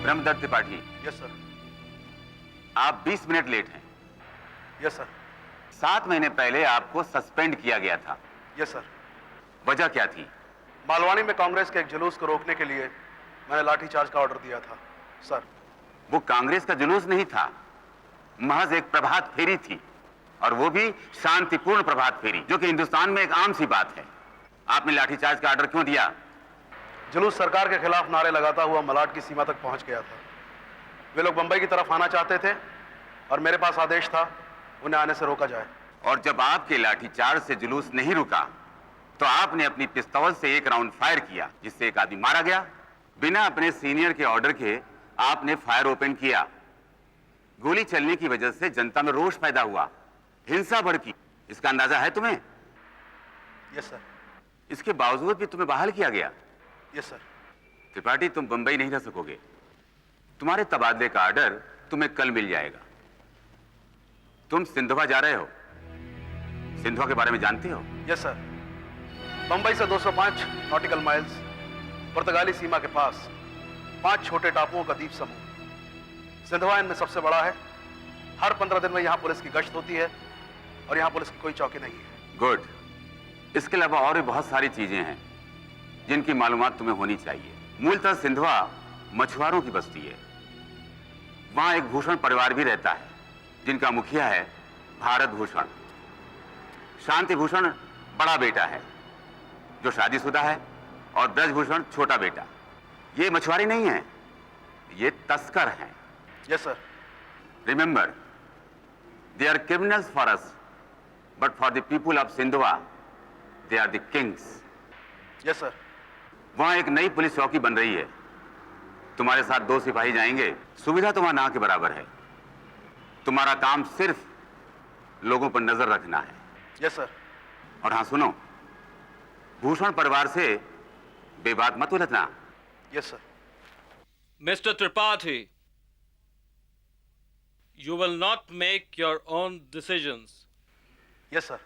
Brahmadatta Tripathi. Yes sir. आप 20 minute late हैं। Yes sir. 7 महीने पहले आपको सस्पेंड किया गया था। Yes sir. वजह क्या थी? मालवानी में कांग्रेस के एक जुलूस को रोकने के लिए मैंने लाठीचार्ज का ऑर्डर दिया था सर। वो कांग्रेस का जुलूस नहीं था, महज एक प्रभात फेरी थी, और वो भी शांतिपूर्ण प्रभात फेरी, जो कि हिंदुस्तान में एक आम सी बात है। आपने लाठीचार्ज का ऑर्डर क्यों दिया? जुलूस सरकार के खिलाफ नारे लगाता हुआ मलाड की सीमा तक पहुंच गया था। वे लोग बंबई की तरफ आना चाहते थे और मेरे पास आदेश था उन्हें आने से रोका जाए। और जब आपके लाठीचार्ज से जुलूस नहीं रुका तो आपने अपनी पिस्तौल से एक राउंड फायर किया, जिससे एक आदमी मारा गया। बिना अपने सीनियर के ऑर्डर के आपने फायर ओपन किया। गोली चलने की वजह से जनता में रोष पैदा हुआ, हिंसा भड़की। इसका अंदाजा है तुम्हें? Yes sir. इसके बावजूद भी तुम्हें बहाल किया गया। Yes sir. त्रिपाठी, तुम बंबई नहीं रह सकोगे। तुम्हारे तबादले का ऑर्डर तुम्हें कल मिल जाएगा। तुम सिंधवा जा रहे हो। सिंधवा के बारे में जानते हो? Yes sir. बंबई से 205 नॉटिकल माइल्स पुर्तगाली सीमा के पास 5 छोटे टापुओं का द्वीप समूह सिंधवा इनमें सबसे बड़ा है। हर 15 दिन में यहां पुलिस की गश्त होती है और यहां पुलिस की कोई चौकी नहीं है। गुड। इसके अलावा और भी बहुत सारी चीजें हैं जिनकी मालूमात तुम्हें होनी चाहिए। मूलतः सिंधवा मछुआरों की बस्ती है। वहां एक भूषण परिवार भी रहता है, जिनका मुखिया है भारत भूषण। शांति भूषण बड़ा बेटा है जो शादीशुदा है, और ब्रजभूषण छोटा बेटा। ये मछुआरे नहीं हैं, ये तस्कर हैं। Yes sir. Remember, they are criminals for us, but for the people of Sindhwa they are the kings. Yes sir. वहां एक नई पुलिस चौकी बन रही है। तुम्हारे साथ 2 सिपाही जाएंगे। सुविधा तो वहां ना के बराबर है। तुम्हारा काम सिर्फ लोगों पर नजर रखना है। Yes sir. और हाँ सुनो, भूषण परिवार से बेबात मत उलझना। Yes sir. Mr. Tripathi, you will not make your own decisions. Yes sir.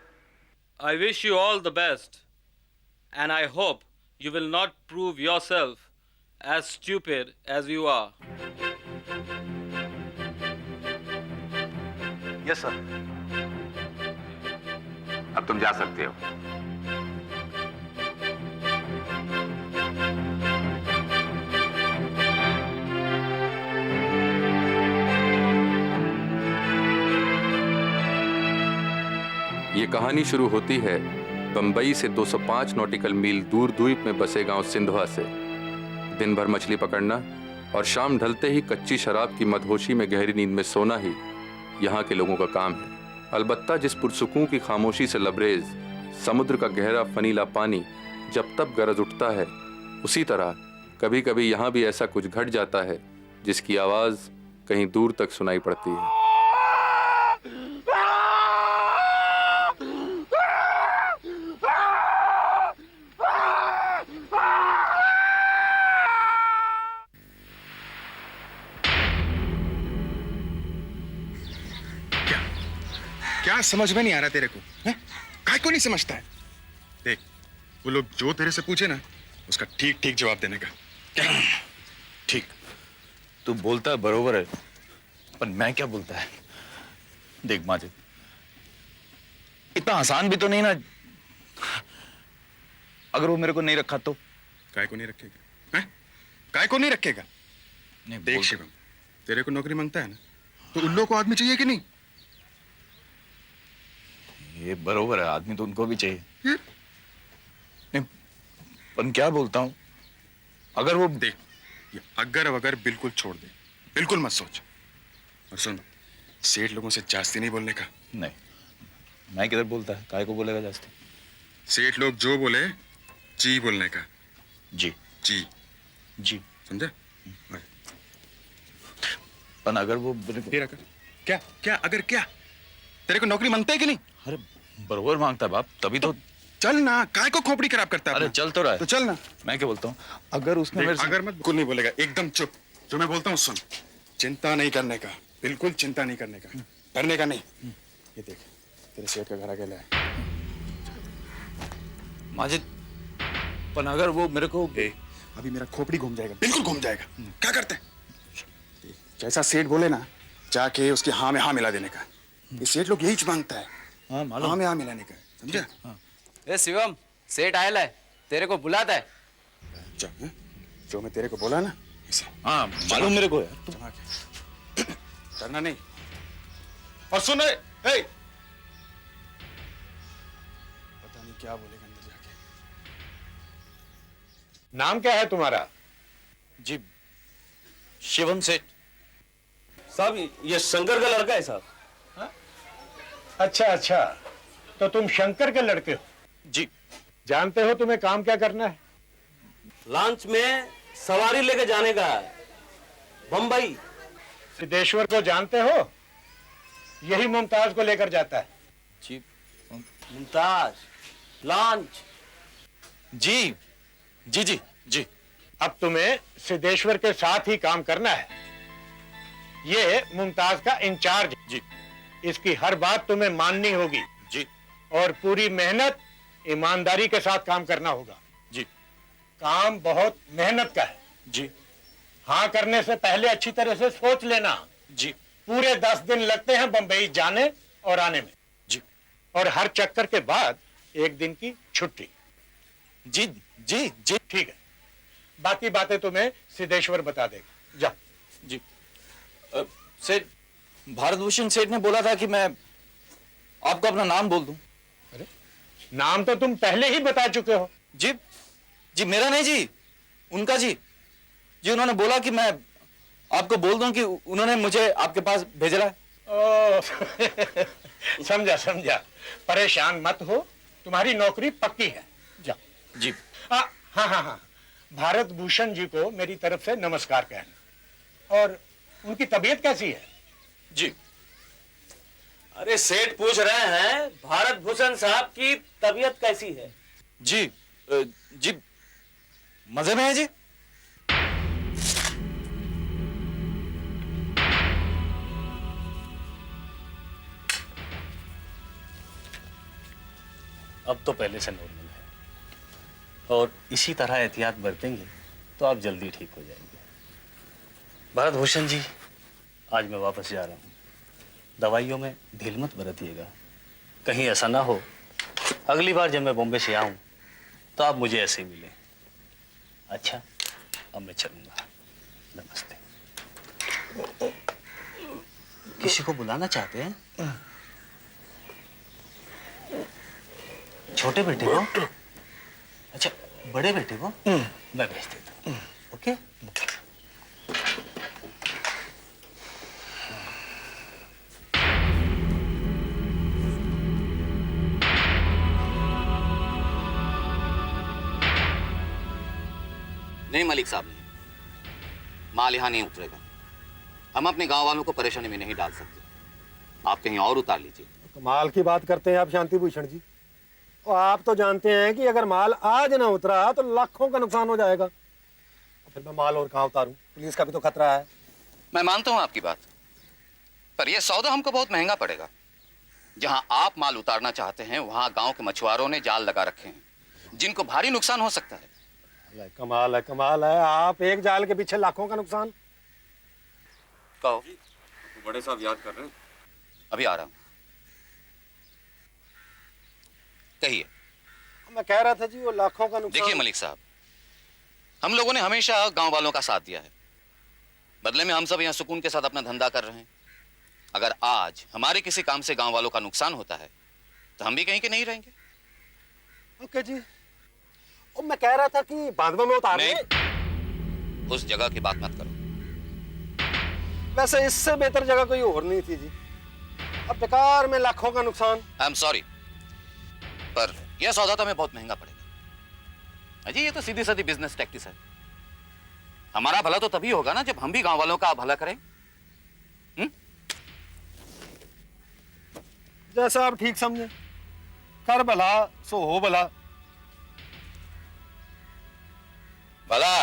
I wish you all the best, and I hope you will not prove yourself as stupid as you are. Yes sir. अब तुम जा सकते हो। ये कहानी शुरू होती है बंबई से 205 नॉटिकल मील दूर द्वीप में बसे गांव सिंधवा से। दिन भर मछली पकड़ना और शाम ढलते ही कच्ची शराब की मदहोशी में गहरी नींद में सोना ही यहाँ के लोगों का काम है। अलबत्ता जिस पुरसुकून की खामोशी से लबरेज समुद्र का गहरा फनीला पानी जब तब गरज उठता है, उसी तरह कभी कभी यहाँ भी ऐसा कुछ घट जाता है जिसकी आवाज कहीं दूर तक सुनाई पड़ती है। क्या समझ में नहीं आ रहा तेरे को? काय को नहीं समझता है? देख, वो लोग जो तेरे से पूछे ना, उसका ठीक ठीक जवाब देने का। ठीक, तू बोलता बरोबर है, पर मैं क्या बोलता है? देख माजिद, इतना आसान भी तो नहीं ना। अगर वो मेरे को नहीं रखा तो? काय को नहीं रखेगा? काय को नहीं रखेगा? नहीं, देख शिवम, तेरे को नौकरी मांगता है ना, तो उन लोगों को आदमी चाहिए कि नहीं? ये बरोबर है, आदमी तो उनको भी चाहिए। नहीं, पर क्या बोलता हूं, अगर वो देख, ये अगर वगर बिल्कुल छोड़ दे, बिल्कुल मत सोच। और सुन, सेठ लोगों से जास्ती नहीं बोलने का। नहीं, मैं किधर बोलता है, काय को बोलेगा जास्ती? सेठ लोग जो बोले जी बोलने का। जी जी जी, समझा? पर अगर वो फिर अगर क्या क्या अगर क्या तेरे को नौकरी मांगता है कि नहीं? अरे बरोबर मांगता है बाप, तभी तो। चल ना, काय को खोपड़ी खराब करता है? अरे चल तो रहा है, तो चल ना। मैं क्या बोलता हूँ, अगर उसने मेरे से... अगर मत, बिल्कुल नहीं बोलेगा, एकदम चुप। जो मैं बोलता हूँ सुन, चिंता नहीं करने का, बिल्कुल चिंता नहीं करने का, करने का नहीं। ये देख, तेरे सेठ का घर आ गया है। माजिद, पर अगर वो मेरे को... अभी मेरा खोपड़ी घूम जाएगा, बिल्कुल घूम जाएगा। क्या करते हैं? जैसा सेठ बोले ना, जाके उसके हाँ में हाँ मिला देने का। ये सेठ लोग यही मांगता है, हाँ मालूम। हाँ में हाँ मिलाने का, समझा? ए शिवम, सेठ आयल है, तेरे को बुलाता है। जा, हाँ? जो मैं तेरे को बोला ना, इसे हाँ मालूम मेरे को यार। जमा के करना नहीं। और सुन रे, हे! पता नहीं क्या बोलेगा अंदर जाके। नाम क्या है तुम्हारा? जी शिवम सेठ। साहब ये शंकर का लड़का है साहब। अच्छा अच्छा, तो तुम शंकर के लड़के हो। जी जानते हो तुम्हें काम क्या करना है? लॉन्च में सवारी लेके जाने का है, बंबई। सिद्धेश्वर को जानते हो? यही मुमताज को लेकर जाता है। जी मुमताज, लॉन्च। जी जी जी जी। अब तुम्हें सिद्धेश्वर के साथ ही काम करना है। ये मुमताज का इंचार्ज है। जी इसकी हर बात तुम्हें माननी होगी जी और पूरी मेहनत ईमानदारी के साथ काम करना होगा। जी काम बहुत मेहनत का है। जी हाँ करने से पहले अच्छी तरह से सोच लेना। जी पूरे 10 दिन लगते हैं बंबई जाने और आने में। जी और हर चक्कर के बाद 1 दिन की छुट्टी। जी जी जी ठीक है, बाकी बातें तुम्हें सिद्धेश्वर बता देगा। जा। जी। सेठ, भारतभूषण सेठ ने बोला था कि मैं आपको अपना नाम बोल दूं। नाम तो तुम पहले ही बता चुके हो। जी जी मेरा नहीं जी, उनका जी। जी उन्होंने बोला कि मैं आपको बोल दूं कि उन्होंने मुझे आपके पास भेजा है। ओ, समझा समझा, परेशान मत हो, तुम्हारी नौकरी पक्की है। जा। जी हाँ हाँ हाँ, भारत भूषण जी को मेरी तरफ से नमस्कार कहना। और उनकी तबीयत कैसी है? जी। अरे सेठ पूछ रहे हैं भारत भूषण साहब की तबीयत कैसी है? जी जी मजे में है जी। अब तो पहले से नॉर्मल है और इसी तरह एहतियात बरतेंगे तो आप जल्दी ठीक हो जाएंगे। भारत भूषण जी, आज मैं वापस जा रहा हूँ। दवाइयों में ढील मत बरतिएगा, कहीं ऐसा ना हो अगली बार जब मैं बॉम्बे से आऊँ तो आप मुझे ऐसे ही मिलें। अच्छा, अब मैं चलूँगा। नमस्ते। किसी को बुलाना चाहते हैं? छोटे बेटे को? अच्छा, बड़े बेटे को मैं भेज देता हूँ। ओके? नहीं मलिक साहब, नहीं, माल यहाँ नहीं उतरेगा। हम अपने गांव वालों को परेशानी में नहीं डाल सकते। आप कहीं और उतार लीजिए। कमाल की बात करते हैं आप शांति भूषण जी। और आप तो जानते हैं कि अगर माल आज ना उतरा तो लाखों का नुकसान हो जाएगा। फिर मैं माल और कहाँ उतारूं? पुलिस का भी तो खतरा है। मैं मानता हूँ आपकी बात, पर यह सौदा हमको बहुत महंगा पड़ेगा। जहां आप माल उतारना चाहते हैं वहां गांव के मछुआरों ने जाल लगा रखे हैं, जिनको भारी नुकसान हो सकता है। कमाल है, कमाल है। आप एक जाल के पीछे लाखों का नुकसान। कहो। बड़े साहब याद कर रहे हैं। अभी आ रहा हूं। कहिए। मैं कह रहा था जी, वो लाखों का नुकसान। देखिए मलिक साहब, हम लोगों ने हमेशा गांव वालों का साथ दिया है। बदले में हम सब यहाँ सुकून के साथ अपना धंधा कर रहे हैं। अगर आज हमारे किसी काम से गांव वालों का नुकसान होता है तो हम भी कहीं के नहीं रहेंगे। ओके जी। और मैं कह रहा था कि बांधवा में उतार नहीं, उस जगह की बात मत करो। वैसे इससे बेहतर जगह कोई और नहीं थी जी। अब बेकार में लाखों का नुकसान। आई एम सॉरी, पर यह सौदा तो हमें बहुत महंगा पड़ेगा। अजी, ये तो सीधी सादी बिजनेस टैक्टिस है। हमारा भला तो तभी होगा ना जब हम भी गांव वालों का भला करें। जैसा आप ठीक समझे। कर भला सो हो भला। भला?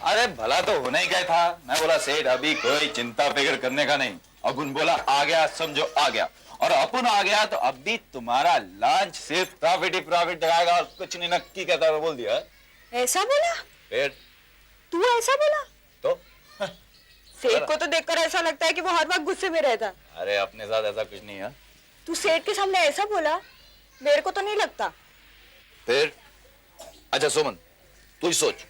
अरे भला तो होना ही क्या था। मैं बोला सेठ अभी कोई चिंता फिक्र करने का नहीं। अगुन बोला आ गया, समझो आ गया। और अपन आ गया तो अभी तुम्हारा लॉन्च सिर्फ प्रॉफिट ही प्रॉफिट दिखाएगा और कुछ नहीं। नक्की कहता है, बोल दिया। ऐसा बोला? फिर तू ऐसा बोला? तो सेठ को तो देखकर ऐसा लगता है कि वो हर वक्त गुस्से में रहता। अरे अपने साथ ऐसा कुछ नहीं है। तू सेठ के सामने ऐसा बोला? मेरे को तो नहीं लगता। फिर अच्छा सुमन, तू ही सोच,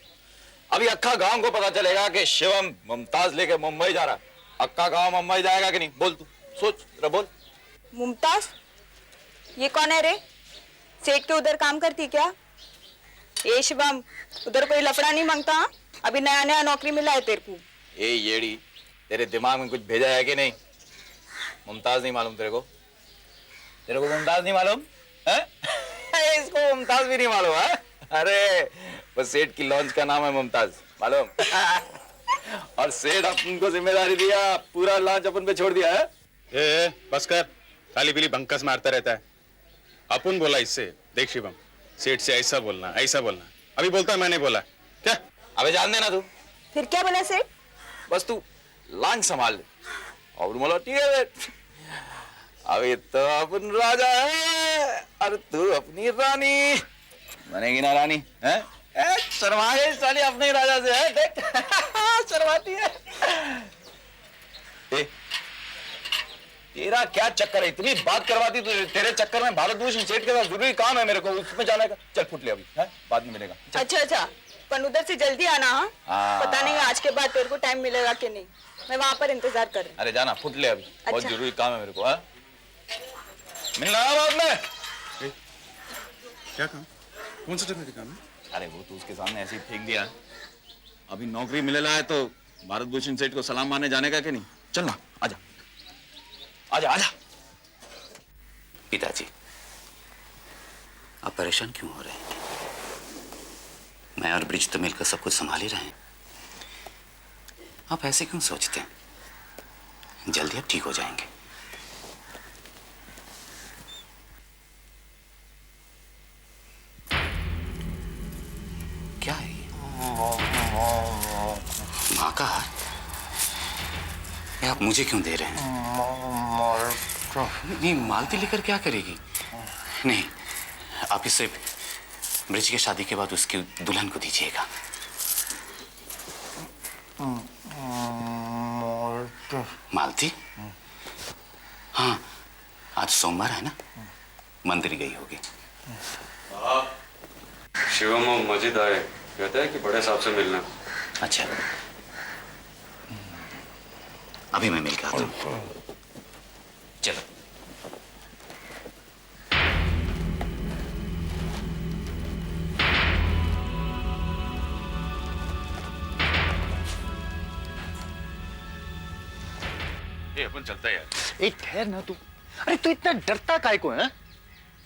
अभी अक्का गांव को पता चलेगा कि शिवम मुमताज लेके मुंबई जा रहा, अक्का गांव मुंबई जाएगा कि नहीं? बोल तू, सोच जरा बोल। मुमताज? ये कौन है रे? सेठ के उधर काम करती क्या? ए शिवम, उधर कोई लफड़ा नहीं मांगता? हाँ? अभी नया नया नौकरी मिला है तेरे को। ए येड़ी, तेरे दिमाग में कुछ भेजा है कि नहीं? मुमताज नहीं मालूम तेरे को? तेरे को मुमताज नहीं मालूम है? इसको मुमताज भी नहीं मालूम है? अरे वो सेठ की लॉन्च का नाम है मुमताज, मालूम? और सेठ अपन को जिम्मेदारी दिया, पूरा लॉन्च अपन पे छोड़ दिया है। ए, बस कर, खाली पीली बंकस मारता रहता है। अपन बोला इससे, देख शिवम, सेठ से ऐसा बोलना, ऐसा बोलना। अभी बोलता है मैंने बोला क्या? अबे जान देना तू। फिर क्या बोला सेठ? बस तू लॉन्च संभाल ले और बोला ठीक है। अभी तो अपन राजा है और तू अपनी रानी बनेगी ना रानी है? शर्मा गई साली अपने राजा से है, देख शर्माती है। तेरा क्या चक्कर है? इतनी बात करवाती तुझे, तेरे चक्कर में भारत भूषण सेठ के साथ जरूरी काम है मेरे को, उसमें जाने का। चल फुट ले अभी है? बाद में मिलेगा। अच्छा अच्छा, पर उधर से जल्दी आना। हाँ, पता नहीं आज के बाद तेरे को टाइम मिलेगा कि नहीं। मैं वहां पर इंतजार कर रही हूँ। अरे जाना, फुट ले अभी। अच्छा। बहुत जरूरी काम है मेरे को। हाँ मिलना है बाद में। क्या काम? कौन सा जरूरी काम है? अरे वो तो उसके सामने ऐसे ही फेंक दिया है। अभी नौकरी मिलेला है तो भारत भूषण सेठ को सलाम मारने जाने का कि नहीं? चल ना, आजा आजा आजा। पिताजी, आप परेशान क्यों हो रहे हैं? मैं और ब्रिज तो मिलकर सब कुछ संभाल ही रहे हैं। आप ऐसे क्यों सोचते हैं? जल्दी आप ठीक हो जाएंगे। क्या है ये? माँ का हार? आप मुझे क्यों दे रहे हैं? नहीं, मालती लेकर क्या करेगी? नहीं, आप इसे ब्रिज की शादी के बाद उसकी दुल्हन को दीजिएगा। मालती? हाँ, आज सोमवार है ना, मंदिर गई होगी। शिवम मस्जिद आए, कहता है कि बड़े साहब से मिलना। अच्छा, अभी मैं मिल के आता हूँ। चलो। अपन चलता है यार। एक ठहर ना तू। अरे तू इतना डरता काहे को है?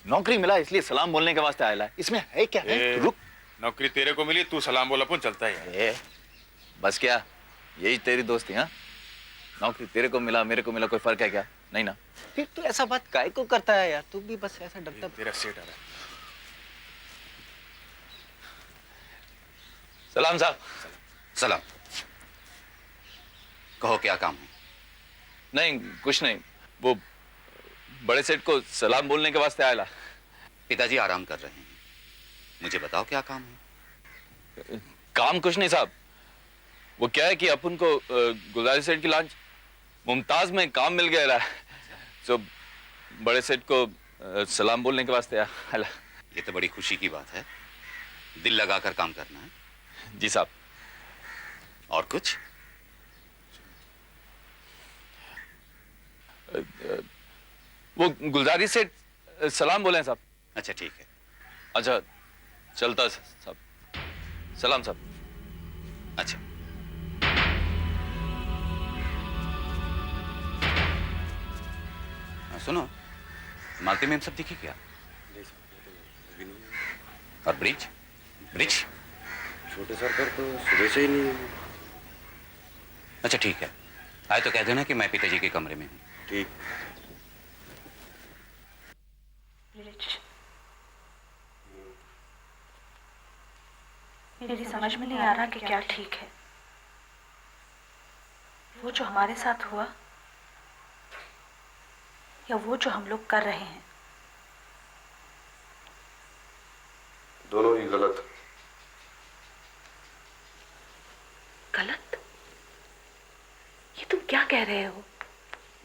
नौकरी मिला इसलिए सलाम बोलने के वास्ते आया है, इसमें है क्या है? रुक। नौकरी तेरे को मिली, तू सलाम बोला, अपन चलता है यार। बस क्या यही तेरी दोस्ती? हाँ, नौकरी तेरे को मिला मेरे को मिला, कोई फर्क है क्या? नहीं ना। फिर तू ऐसा बात काहे को करता है यार? तू भी बस ऐसा डरता। तेरा सेठ आ रहा है। सलाम साहब। सलाम। कहो क्या काम है? नहीं कुछ नहीं, वो बड़े सेठ को सलाम बोलने के वास्ते आया। पिताजी आराम कर रहे हैं, मुझे बताओ क्या काम है? काम कुछ नहीं साहब, वो क्या है कि अपन को गुलजार सेठ की लॉन्च मुमताज में काम मिल गया है, तो बड़े सेठ को सलाम बोलने के वास्ते आया। ये तो बड़ी खुशी की बात है, दिल लगाकर काम करना है। जी साहब। और कुछ? वो गुलजारी से सलाम बोले हैं साहब। अच्छा ठीक है। अच्छा चलता साहब। सलाम साहब। अच्छा सुनो, मालती में सब दिखी क्या? और ब्रिज? ब्रिज छोटे सरकार तो सुबह से ही नहीं। अच्छा ठीक है, आए तो कह देना कि मैं पिताजी के कमरे में हूँ। ठीक। मेरी समझ में नहीं आ रहा कि क्या ठीक है। वो जो हमारे साथ हुआ या वो जो हम लोग कर रहे हैं, दोनों ही गलत। गलत? कह रहे हो?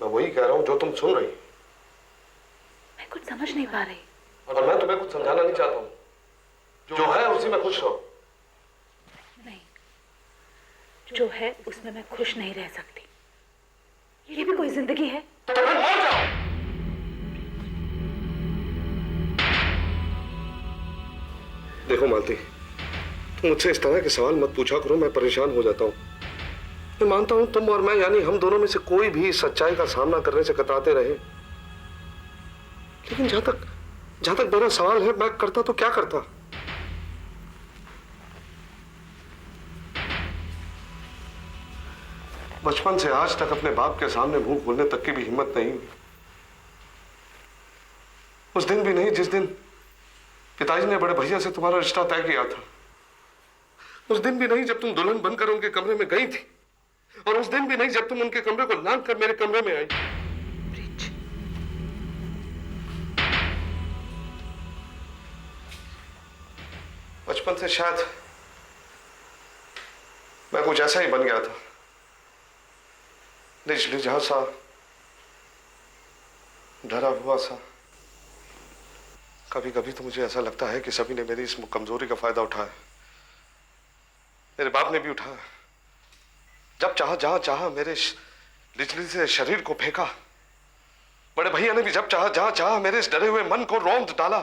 मैं वही कह रहा हूँ जो तुम सुन रही। मैं कुछ समझ नहीं पा रही। और मैं तुम्हें कुछ समझाना नहीं चाहता हूँ। जो है उसी में खुश रहो। नहीं, जो है उसमें मैं खुश नहीं रह सकती। ये भी कोई जिंदगी है? तो फिर मर जाओ। देखो मालती, तुम मुझसे इस तरह के सवाल मत पूछा करो, मैं परेशान हो जाता हूँ। मैं मानता हूँ तुम और मैं यानी हम दोनों में से कोई भी सच्चाई का सामना करने से कतराते रहे, लेकिन जहां तक मेरा सवाल है, मैं करता तो क्या करता। बचपन से आज तक अपने बाप के सामने मुंह खोलने तक की भी हिम्मत नहीं हुई। उस दिन भी नहीं जिस दिन पिताजी ने बड़े भैया से तुम्हारा रिश्ता तय किया था। उस दिन भी नहीं जब तुम दुल्हन बनकर उनके कमरे में गई थी। और उस दिन भी नहीं जब तुम उनके कमरे को लांघ कर मेरे कमरे में आई। बचपन से शायद मैं कुछ ऐसा ही बन गया था, निजलिजा सा, डरा हुआ सा। कभी कभी तो मुझे ऐसा लगता है कि सभी ने मेरी इस कमजोरी का फायदा उठाया। मेरे बाप ने भी उठाया। जब चाहा जहां चाहा मेरे निचली से शरीर को फेंका। बड़े भैया ने भी जब चाहा जहां चाहा मेरे इस डरे हुए मन को रौंद डाला।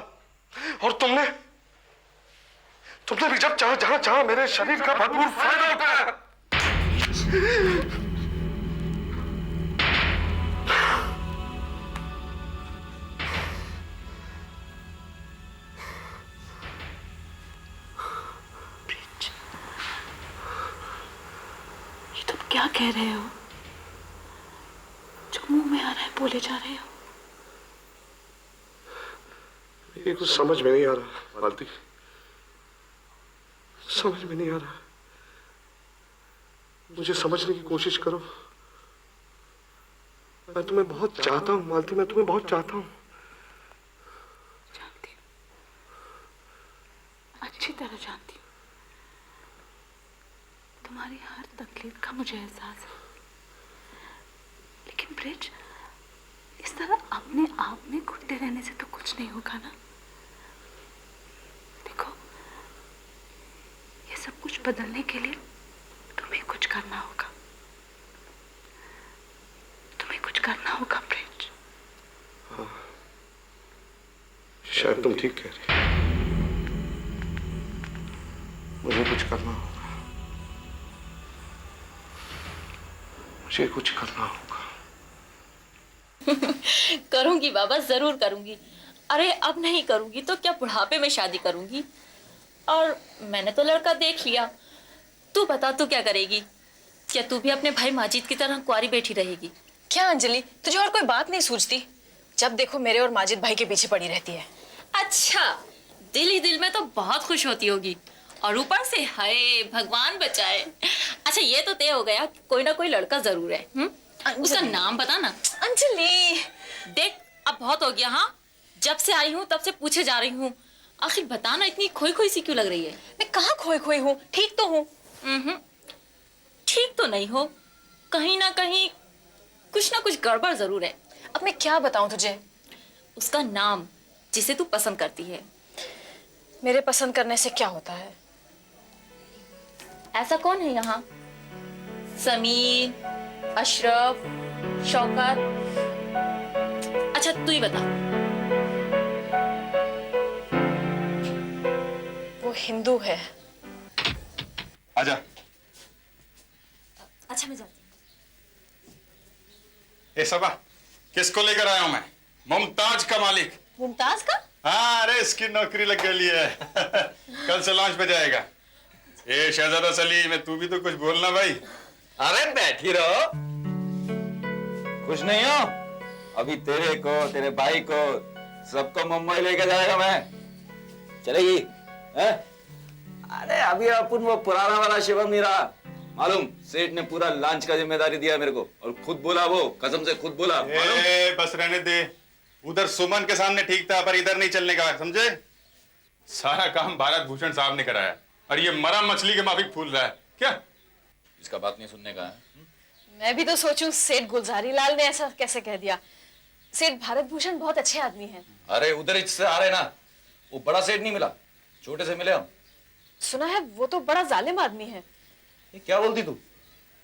और तुमने भी जब चाहा जहां चाहा मेरे शरीर का भरपूर फायदा उठाया। ये तुम क्या कह रहे हो? जो मुंह में आ रहा है बोले जा रहे हो। ये कुछ समझ में नहीं आ रहा मालती, समझ में नहीं आ रहा। मुझे समझने की कोशिश करो। मैं तुम्हें बहुत चाहता हूँ मालती, मैं तुम्हें बहुत चाहता हूँ। जानती हूँ, अच्छी तरह जानती हूँ। तुम्हारी हर तकलीफ का मुझे एहसास है। लेकिन ब्रिज, इस तरह अपने आप में घुटते रहने से तो कुछ नहीं होगा ना। देखो, ये सब कुछ बदलने के लिए तुम्हें कुछ करना होगा। तुम्हें कुछ करना होगा ब्रिज। हाँ, शायद तुम ठीक कह रही। मुझे कुछ करना होगा। मुझे कुछ करना होगा। करूंगी बाबा, जरूर करूंगी। अरे अब नहीं करूंगी तो क्या बुढ़ापे में शादी करूंगी? और मैंने तो लड़का देख लिया। तू बता, तू क्या करेगी? क्या तू भी अपने भाई माजिद की तरह कुंवारी बैठी रहेगी? क्या अंजलि, तुझे और कोई बात नहीं सूझती? जब देखो मेरे और माजिद भाई के पीछे पड़ी रहती है। अच्छा, दिल ही दिल में तो बहुत खुश होती होगी, और ऊपर से हाय भगवान बचाए। अच्छा, ये तो तय हो गया कोई ना कोई लड़का जरूर है। उसका नाम बता ना। अंजलि देख, अब बहुत हो गया। हाँ, जब से आई हूँ तब से पूछे जा रही हूँ। आखिर बता ना, इतनी खोई खोई सी क्यों लग रही है? मैं कहाँ खोई खोई हूँ, ठीक तो हूँ। ठीक तो नहीं हो, कहीं ना कहीं कुछ ना कुछ गड़बड़ जरूर है। अब मैं क्या बताऊं तुझे? उसका नाम जिसे तू पसंद करती है। मेरे पसंद करने से क्या होता है? ऐसा कौन है यहाँ? समीर, अशरफ, शौकत? अच्छा तू ही बता। वो हिंदू है। आजा। अच्छा मैं जाती हूँ। ए सबा, किसको लेकर आया हूं मैं? मुमताज का मालिक। मुमताज का? हाँ, अरे इसकी नौकरी लग गई है। कल से लॉन्च पे जाएगा। ए शहजादा सलीम, तू भी तो कुछ बोलना भाई। अरे बैठी रहो। खुश नहीं हो? अभी तेरे को, तेरे भाई को, सबको मुंबई लेके जाएगा मैं। चलेगी? अरे अभी अपन वो पुराना वाला शिवम नहीं रहा। मालूम, सेठ ने पूरा लॉन्च का जिम्मेदारी दिया मेरे को, और खुद बोला, वो कसम से खुद बोला। बस रहने दे। उधर सुमन के सामने ठीक था, पर इधर नहीं चलने का, समझे? सारा काम भारत भूषण साहब ने कराया, और ये मरा मछली के माफिक फूल रहा है क्या? इसका बात नहीं सुनने का है। मैं भी तो सोचूं सेठ गुलजारी लाल ने ऐसा कैसे कह दिया। सेठ भारत भूषण बहुत अच्छे आदमी हैं। अरे उधर से आ रहे ना, वो बड़ा सेठ नहीं मिला, छोटे से मिले हम। सुना है वो तो बड़ा जालिम आदमी है। ये क्या बोलती तू?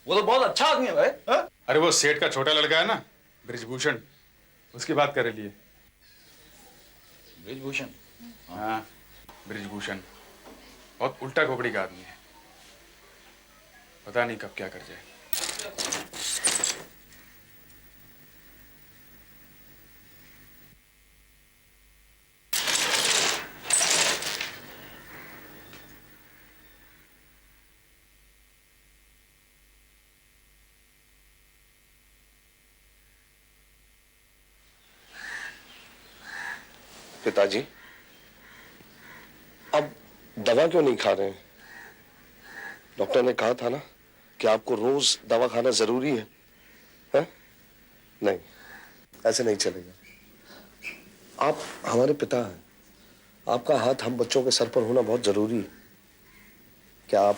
वो तो बहुत अच्छा आदमी है भाई। हा? अरे वो सेठ का छोटा लड़का है ना, ब्रिजभूषण, उसकी बात कर रही है। ब्रिजभूषण? हाँ, ब्रिजभूषण बहुत उल्टा खोपड़ी का आदमी है, पता नहीं कब क्या कर जाए। पिताजी, अब दवा क्यों नहीं खा रहे हैं? डॉक्टर ने कहा था ना कि आपको रोज दवा खाना जरूरी है? नहीं, ऐसे नहीं चलेगा। आप हमारे पिता हैं, आपका हाथ हम बच्चों के सर पर होना बहुत जरूरी है। क्या आप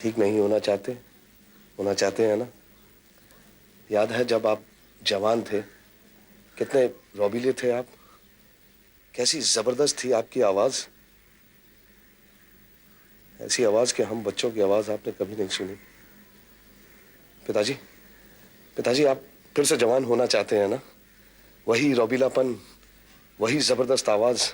ठीक नहीं होना चाहते हैं ना? याद है जब आप जवान थे, कितने रौबीले थे आप, कैसी जबरदस्त थी आपकी आवाज। ऐसी आवाज के हम बच्चों की आवाज आपने कभी नहीं सुनी। पिताजी आप फिर से जवान होना चाहते हैं ना? वही रौबीलापन, वही जबरदस्त आवाज